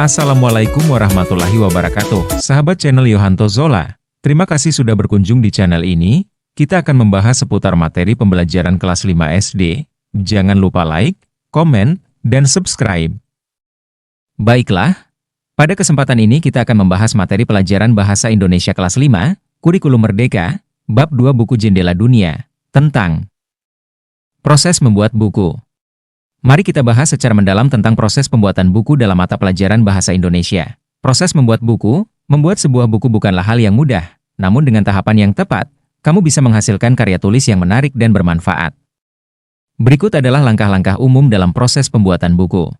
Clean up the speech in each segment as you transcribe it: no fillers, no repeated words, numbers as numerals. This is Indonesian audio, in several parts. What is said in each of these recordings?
Assalamualaikum warahmatullahi wabarakatuh, sahabat channel Yohanto Zola. Terima kasih sudah berkunjung di channel ini. Kita akan membahas seputar materi pembelajaran kelas 5 SD. Jangan lupa like, komen, dan subscribe. Baiklah, pada kesempatan ini kita akan membahas materi pelajaran Bahasa Indonesia kelas 5, Kurikulum Merdeka, Bab 2 Buku Jendela Dunia, tentang proses membuat buku. Mari kita bahas secara mendalam tentang proses pembuatan buku dalam mata pelajaran Bahasa Indonesia. Proses membuat buku, membuat sebuah buku bukanlah hal yang mudah, namun dengan tahapan yang tepat, kamu bisa menghasilkan karya tulis yang menarik dan bermanfaat. Berikut adalah langkah-langkah umum dalam proses pembuatan buku.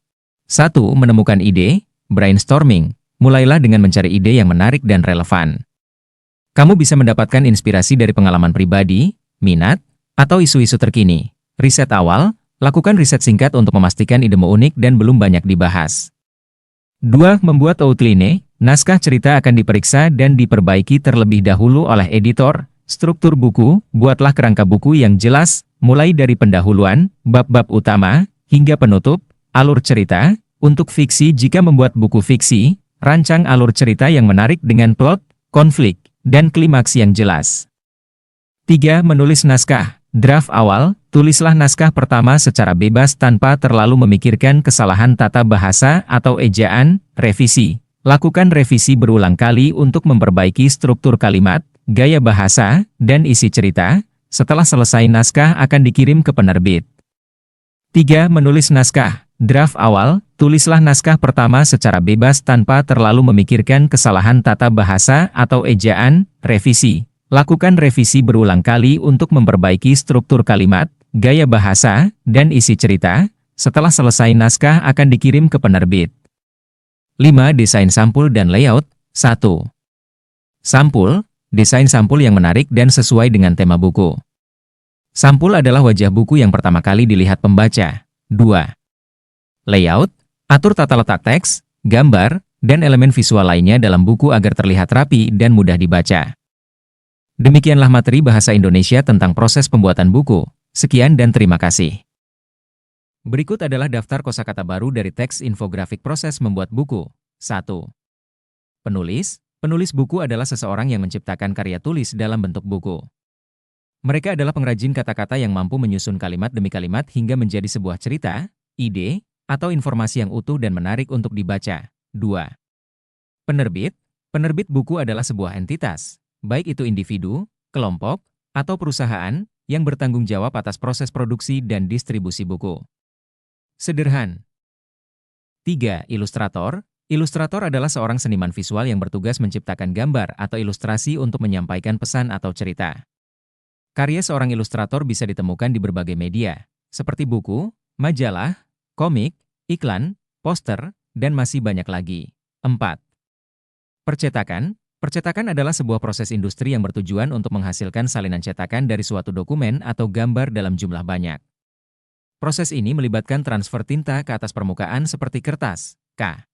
1. Menemukan ide, brainstorming. Mulailah dengan mencari ide yang menarik dan relevan. Kamu bisa mendapatkan inspirasi dari pengalaman pribadi, minat, atau isu-isu terkini. Riset awal. Lakukan riset singkat untuk memastikan idemu unik dan belum banyak dibahas. 2. Membuat outline. Naskah cerita akan diperiksa dan diperbaiki terlebih dahulu oleh editor. Struktur buku. Buatlah kerangka buku yang jelas, mulai dari pendahuluan, bab-bab utama, hingga penutup. Alur cerita. Untuk fiksi, jika membuat buku fiksi, rancang alur cerita yang menarik dengan plot, konflik, dan klimaks yang jelas. 3. Menulis naskah. Draft awal. Tulislah naskah pertama secara bebas tanpa terlalu memikirkan kesalahan tata bahasa atau ejaan. Revisi. Lakukan revisi berulang kali untuk memperbaiki struktur kalimat, gaya bahasa, dan isi cerita. Setelah selesai naskah akan dikirim ke penerbit. 3. Menulis naskah. Draft awal. Tulislah naskah pertama secara bebas tanpa terlalu memikirkan kesalahan tata bahasa atau ejaan. Revisi. Lakukan revisi berulang kali untuk memperbaiki struktur kalimat, gaya bahasa, dan isi cerita. Setelah selesai naskah akan dikirim ke penerbit. 5. Desain sampul dan layout. 1. Sampul. Desain sampul yang menarik dan sesuai dengan tema buku. Sampul adalah wajah buku yang pertama kali dilihat pembaca. 2. Layout. Atur tata letak teks, gambar, dan elemen visual lainnya dalam buku agar terlihat rapi dan mudah dibaca. Demikianlah materi Bahasa Indonesia tentang proses pembuatan buku. Sekian dan terima kasih. Berikut adalah daftar kosakata baru dari teks infografik proses membuat buku. 1. Penulis. Penulis buku adalah seseorang yang menciptakan karya tulis dalam bentuk buku. Mereka adalah pengrajin kata-kata yang mampu menyusun kalimat demi kalimat hingga menjadi sebuah cerita, ide, atau informasi yang utuh dan menarik untuk dibaca. 2. Penerbit. Penerbit buku adalah sebuah entitas, baik itu individu, kelompok, atau perusahaan, yang bertanggung jawab atas proses produksi dan distribusi buku. Sederhan. 3. Ilustrator. Ilustrator adalah seorang seniman visual yang bertugas menciptakan gambar atau ilustrasi untuk menyampaikan pesan atau cerita. Karya seorang ilustrator bisa ditemukan di berbagai media, seperti buku, majalah, komik, iklan, poster, dan masih banyak lagi. 4. Percetakan. Percetakan adalah sebuah proses industri yang bertujuan untuk menghasilkan salinan cetakan dari suatu dokumen atau gambar dalam jumlah banyak. Proses ini melibatkan transfer tinta ke atas permukaan seperti kertas. K.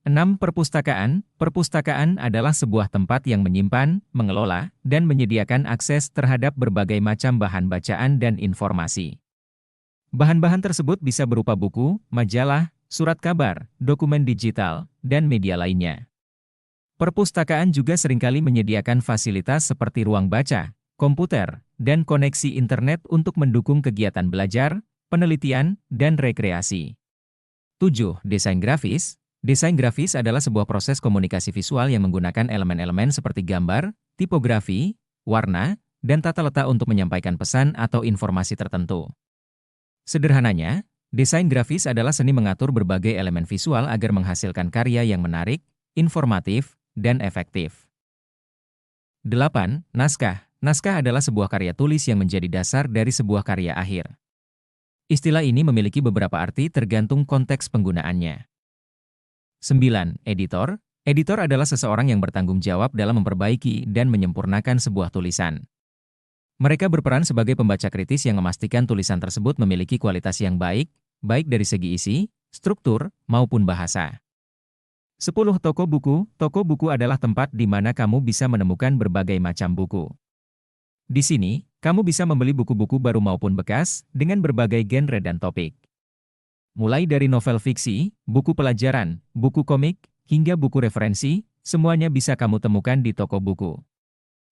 6. Perpustakaan. Perpustakaan adalah sebuah tempat yang menyimpan, mengelola, dan menyediakan akses terhadap berbagai macam bahan bacaan dan informasi. Bahan-bahan tersebut bisa berupa buku, majalah, surat kabar, dokumen digital, dan media lainnya. Perpustakaan juga seringkali menyediakan fasilitas seperti ruang baca, komputer, dan koneksi internet untuk mendukung kegiatan belajar, penelitian, dan rekreasi. 7. Desain grafis. Desain grafis adalah sebuah proses komunikasi visual yang menggunakan elemen-elemen seperti gambar, tipografi, warna, dan tata letak untuk menyampaikan pesan atau informasi tertentu. Sederhananya, desain grafis adalah seni mengatur berbagai elemen visual agar menghasilkan karya yang menarik, informatif, dan efektif. 8. Naskah. Naskah adalah sebuah karya tulis yang menjadi dasar dari sebuah karya akhir. Istilah ini memiliki beberapa arti tergantung konteks penggunaannya. 9. Editor. Editor adalah seseorang yang bertanggung jawab dalam memperbaiki dan menyempurnakan sebuah tulisan. Mereka berperan sebagai pembaca kritis yang memastikan tulisan tersebut memiliki kualitas yang baik, baik dari segi isi, struktur, maupun bahasa. 10. Toko buku. Toko buku adalah tempat di mana kamu bisa menemukan berbagai macam buku. Di sini, kamu bisa membeli buku-buku baru maupun bekas, dengan berbagai genre dan topik. Mulai dari novel fiksi, buku pelajaran, buku komik, hingga buku referensi, semuanya bisa kamu temukan di toko buku.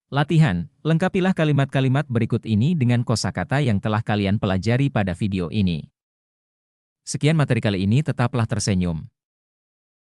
Latihan, lengkapilah kalimat-kalimat berikut ini dengan kosakata yang telah kalian pelajari pada video ini. Sekian materi kali ini, tetaplah tersenyum.